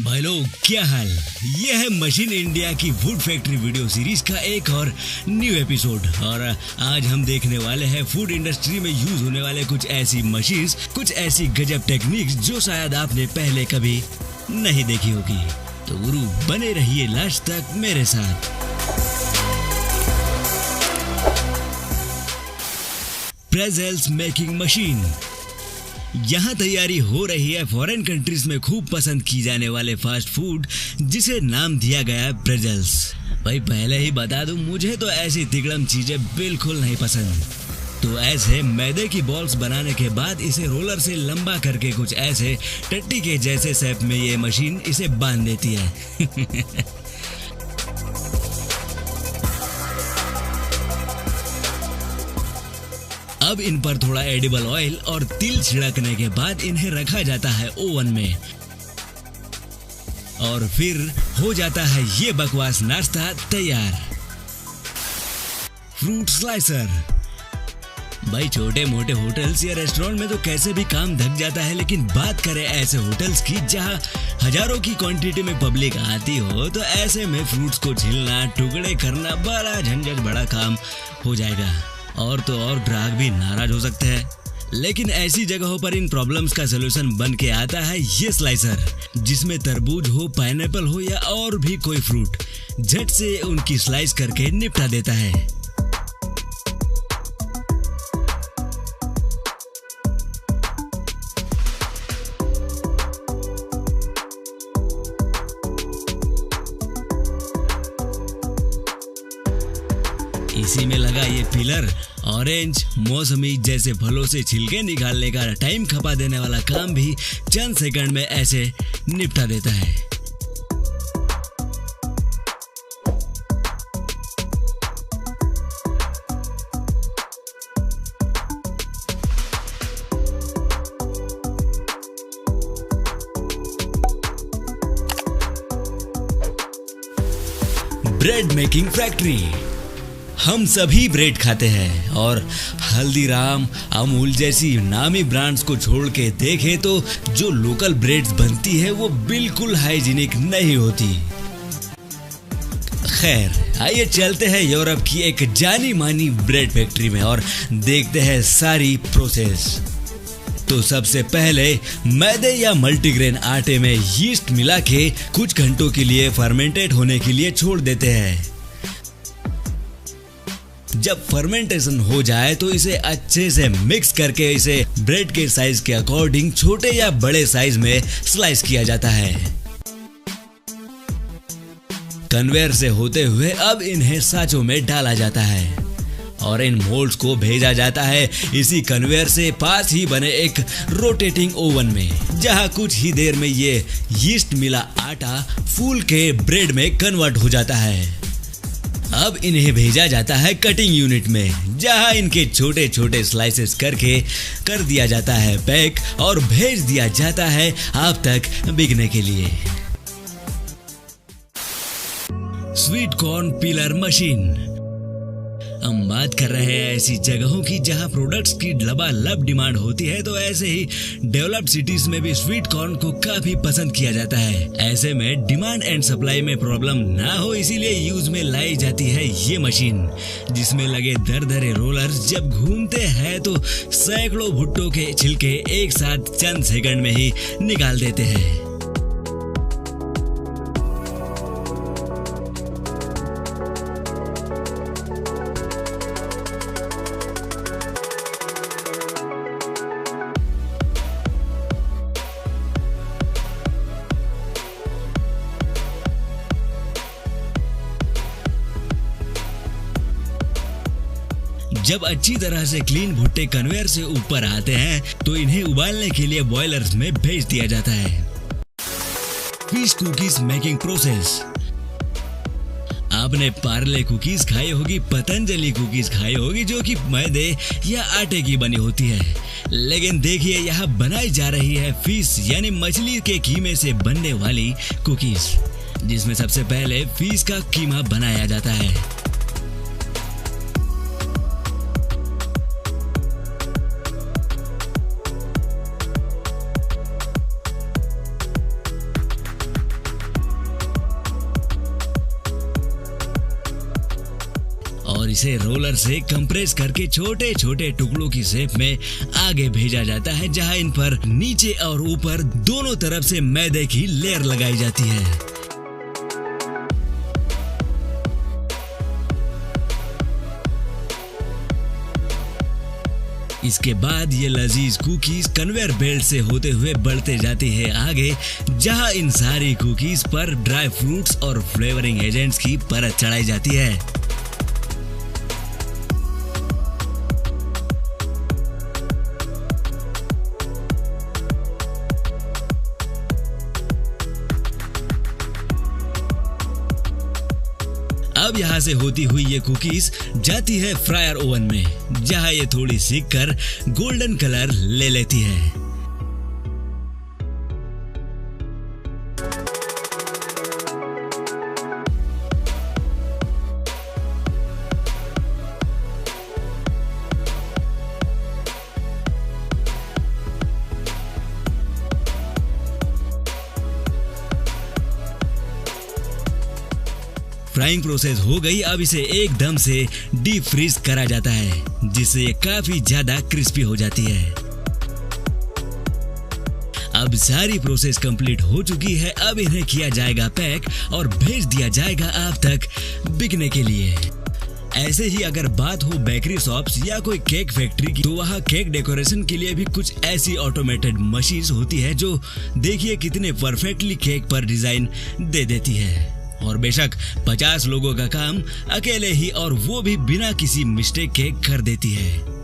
भाई लोग क्या हाल। यह है मशीन इंडिया की वुड फैक्ट्री वीडियो सीरीज का एक और न्यू एपिसोड। और आज हम देखने वाले हैं फूड इंडस्ट्री में यूज होने वाले कुछ ऐसी मशीन्स, कुछ ऐसी गजब टेक्निक्स जो शायद आपने पहले कभी नहीं देखी होगी। तो गुरु बने रहिए लास्ट तक मेरे साथ। प्रेज़ेल्स मेकिंग मशीन। यहाँ तैयारी हो रही है फॉरेन कंट्रीज में खूब पसंद की जाने वाले फास्ट फूड, जिसे नाम दिया गया है प्रेज़ेल्स। भाई पहले ही बता दूं, मुझे तो ऐसी तिकड़म चीजें बिल्कुल नहीं पसंद। तो ऐसे मैदे की बॉल्स बनाने के बाद इसे रोलर से लंबा करके कुछ ऐसे टट्टी के जैसे शेप में ये मशीन इसे बांध देती है। अब इन पर थोड़ा एडिबल ऑयल और तिल छिड़कने के बाद इन्हें रखा जाता है ओवन में, और फिर हो जाता है ये बकवास नाश्ता तैयार। Fruit slicer. भाई छोटे मोटे होटल्स या रेस्टोरेंट में तो कैसे भी काम धक जाता है, लेकिन बात करें ऐसे होटल्स की जहां हजारों की क्वांटिटी में पब्लिक आती हो, तो ऐसे में फ्रूट्स को छिलना, टुकड़े करना बड़ा झंझट बड़ा काम हो जाएगा, और तो और ग्राहक भी नाराज हो सकते हैं। लेकिन ऐसी जगहों पर इन प्रॉब्लम्स का सलूशन बन के आता है ये स्लाइसर, जिसमें तरबूज हो, पाइनएप्पल हो या और भी कोई फ्रूट, झट से उनकी स्लाइस करके निपटा देता है। इसी में लगा ये पिलर ऑरेंज, मौसमी जैसे फलों से छिलके निकालने का टाइम खपा देने वाला काम भी चंद सेकंड में ऐसे निपटा देता है। Bread making factory. हम सभी ब्रेड खाते हैं, और हल्दीराम, अमूल जैसी नामी ब्रांड्स को छोड़ के देखें तो जो लोकल ब्रेड्स बनती है वो बिल्कुल हाइजीनिक नहीं होती। खैर आइए चलते हैं यूरोप की एक जानी मानी ब्रेड फैक्ट्री में और देखते हैं सारी प्रोसेस। तो सबसे पहले मैदे या मल्टीग्रेन आटे में यीस्ट मिला के कुछ घंटों के लिए फर्मेंटेड होने के लिए छोड़ देते हैं। जब फर्मेंटेशन हो जाए तो इसे अच्छे से मिक्स करके इसे ब्रेड के साइज के अकॉर्डिंग छोटे या बड़े साइज में स्लाइस किया जाता है। कन्वेयर से होते हुए अब इन्हें साँचों में डाला जाता है, और इन मोल्ड्स को भेजा जाता है इसी कन्वेयर से पास ही बने एक रोटेटिंग ओवन में, जहां कुछ ही देर में ये यीस्ट मिला आटा फूल के ब्रेड में कन्वर्ट हो जाता है। अब इन्हें भेजा जाता है कटिंग यूनिट में, जहां इनके छोटे छोटे स्लाइसेस करके कर दिया जाता है पैक, और भेज दिया जाता है आप तक बिकने के लिए। Sweet corn pillar machine. हम बात कर रहे हैं ऐसी जगहों की जहां प्रोडक्ट्स की लबालब डिमांड होती है, तो ऐसे ही डेवलप्ड सिटीज में भी स्वीट कॉर्न को काफी पसंद किया जाता है। ऐसे में डिमांड एंड सप्लाई में प्रॉब्लम ना हो, इसीलिए यूज में लाई जाती है ये मशीन, जिसमें लगे दरदरे रोलर्स जब घूमते हैं तो सैकड़ों भुट्टो के छिलके एक साथ चंद सेकंड में ही निकाल देते हैं। जब अच्छी तरह से क्लीन भुट्टे कन्वेयर से ऊपर आते हैं तो इन्हें उबालने के लिए बॉयलर्स में भेज दिया जाता है। Fish cookies making process. आपने पार्ले कुकीज खाई होगी, पतंजलि कुकीज खाई होगी, जो कि मैदे या आटे की बनी होती है, लेकिन देखिए यहाँ बनाई जा रही है फिश यानी मछली के कीमे से बनने वाली कुकीज, जिसमें सबसे पहले फिश का कीमा बनाया जाता है। और इसे रोलर से कंप्रेस करके छोटे छोटे टुकड़ों की शेप में आगे भेजा जाता है, जहां इन पर नीचे और ऊपर दोनों तरफ से मैदे की लेयर लगाई जाती है। इसके बाद ये लजीज कुकीज कन्वेयर बेल्ट से होते हुए बढ़ते जाती है आगे, जहां इन सारी कुकीज पर ड्राई फ्रूट्स और फ्लेवरिंग एजेंट्स की परत चढ़ाई जाती है। अब यहाँ से होती हुई ये कुकीज जाती है फ्रायर ओवन में, जहाँ ये थोड़ी सीख कर गोल्डन कलर ले लेती है। फ्राइंग प्रोसेस हो गई। अब इसे एकदम से डीप फ्रीज करा जाता है, जिससे ये काफी ज्यादा क्रिस्पी हो जाती है। अब सारी प्रोसेस कंप्लीट हो चुकी है। अब इन्हें किया जाएगा पैक और भेज दिया जाएगा आप तक बिकने के लिए। ऐसे ही अगर बात हो बेकरी शॉप्स या कोई केक फैक्ट्री की, तो वहाँ केक डेकोरेशन के लिए भी कुछ ऐसी ऑटोमेटेड मशीन्स होती है जो देखिए कितने परफेक्टली केक पर डिजाइन दे देती है। और बेशक 50 लोगों का काम अकेले ही, और वो भी बिना किसी मिस्टेक के कर देती है।